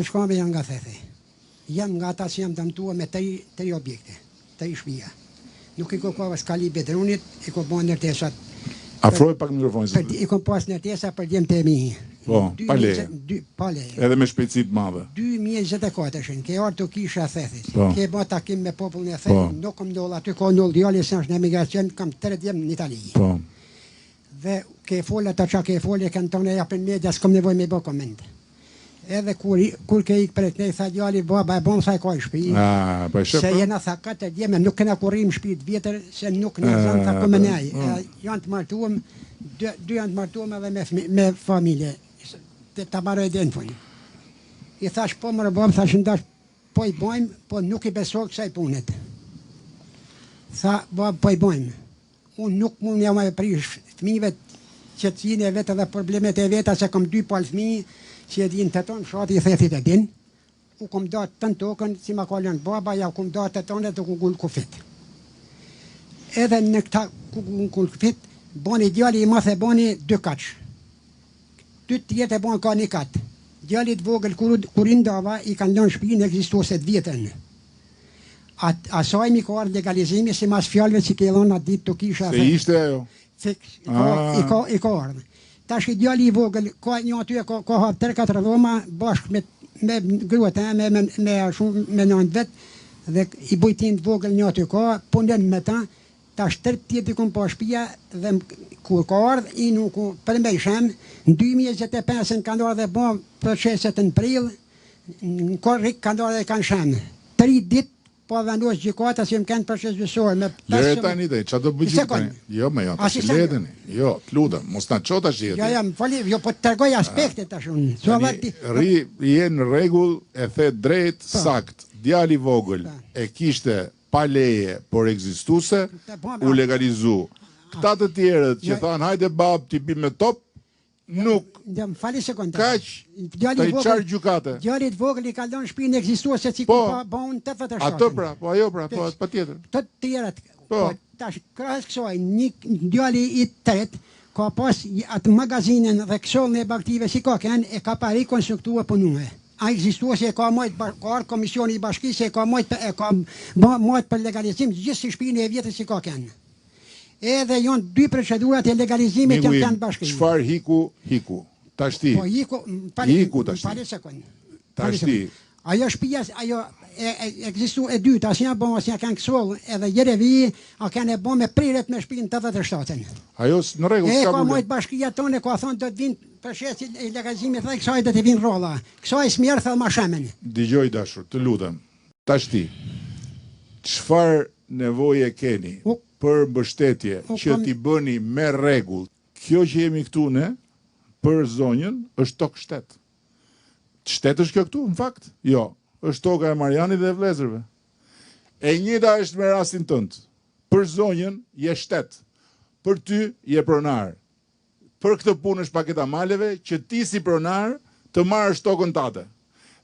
Shkome janë nga thethi. Jam nga ata që jam dëmtua me 3 objekte, 3 shtëpia. Nuk i kërkova skali bedrunit, i ko bon ndërtesat. Afroj pak mikrofonin. I kom pas ndërtesa për djemë të mi. Po, pa leje. Pa leje. Edhe me shpejtësi të madhe. 2024, ke orë të kisha thethit. Po. Ke bo takim me popullin e thethit, nuk kom dollë aty, ka 0 djali, se është në emigracion, kam 3 djemë në Itali. Po. Dhe ke folë ata qa ke folë, kanë tonë e japën media, s'kom nevoj me bo koment. Edhe kur ke ikë për e kënej, tha djali, baba e bon, tha e ka i shpi. Se jena tha 4 djeme, nuk këna kurim shpit vjetër, se nuk në zanë tha këmë nej. Janë të martuam, 2 janë të martuam edhe me familje. Ta marrë e denë punë. I thash po më rëbom, thash ndash po i bojmë, po nuk i besoj kësaj punet. Tha, po i bojmë. Unë nuk mund jam e prish fëmijëve që të jinë e vetë dhe problemet e veta, se kom 2 palë fëmijë, që e dinë të tonë, shati i thethit e din, u kom datë të në tokën, si ma kallën baba, ja u kom datë të tonë të ku gullë kufit. Edhe në këta ku gullë kufit, boni djali i math e boni 2 kaqë. 2 tjetë e boni ka 1 katë. Djali të vogël kur indava, i kanë lënë shpinë ekzistuoset vjetën. Asaj mi ka ardhë legalizimi, si mas fjallëve që ke lonë atë ditë të kisha. Se ishte ajo? I ka ardhë. Tash i djali i vogël, ka një aty, ka hapë 3-4 dhoma, bashkë me gruat e, me nëndë vetë, dhe i bujtin të vogël një aty ka, punen me ta, tash 3 tjeti kun pa shpia, dhe kur ka ardhë, i nuk përmbejshem, në 2025 kanë ardhë dhe bo proceset në prill, në korrik kanë ardhë dhe kanë shemë. 3 dit, po vendos gjykata si më kanë proces gjyqësor me lere tani dhe, që do bëj gjykata? Jo, me jo, tash leteni. Jo, të lutem, mos na ço tash jeti. Jo, fali, jo po të tregoj aspektet tash unë. Je në rregull, e the drejt, sakt. Djali i vogël e kishte pa leje, por ekzistuese, u legalizu. Këta të tjerët që thanë hajde bab ti bim me top, nuk fali sekondë. Kaq të i qarë gjukate. Djali të vogël i ka lënë shpinë ekzistuese si ku pa unë 87. Ato pra, po ajo pra, po pa tjetër. Të tjerët, tash krahas kësaj, një djali i tret ka pas atë magazinën dhe kësollën e baktive si ka kënë, e ka pa rikonstruktua punue. A ekzistuese e ka mojt, ka ardhë komisioni i bashkisë, e ka mojt për legalizim, gjithë si shpinë e vjetër si ka kënë. Edhe janë 2 procedurat e legalizimit që kanë bashkë. Çfarë hiku? Tashti. Po hiku tashti. Pale sekond. Tashti. Ajo shtëpia, ajo ekzistu e dyta, asnjë bon, asnjë kanë kësoll, edhe Jerevi, a kanë bën me prirët me shtëpinë 87-ën. Ajo në rregull, s'ka problem. Mojt bashkia tonë ka thonë do të vinë procesi i legalizimit dhe kësaj do të vinë rrolla. Kësaj smjerë thellë ma shemen. Dëgjoj dashur, të lutem. Tashti. Çfarë nevoje keni për mbështetje që t'i bëni me rregull? Kjo që jemi këtu ne, për zonjën, është tokë shtet. Shtet është kjo këtu, në fakt? Jo, është toka e Marianit dhe e vlezërve. E njëjta është me rastin tënd. Për zonjën, je shtet. Për ty, je pronar. Për këtë punë është paketa maleve, që ti si pronar të marrësh tokën tate.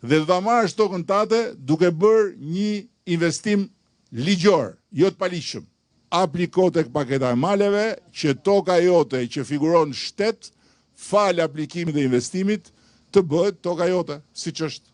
Dhe të marrësh tokën tate duke bërë një investim ligjor, jo të paligjshëm. Apliko tek paketa e maleve, që toka jote që figuron shtet, fal aplikimit dhe investimit, të bëhet toka jote, siç është.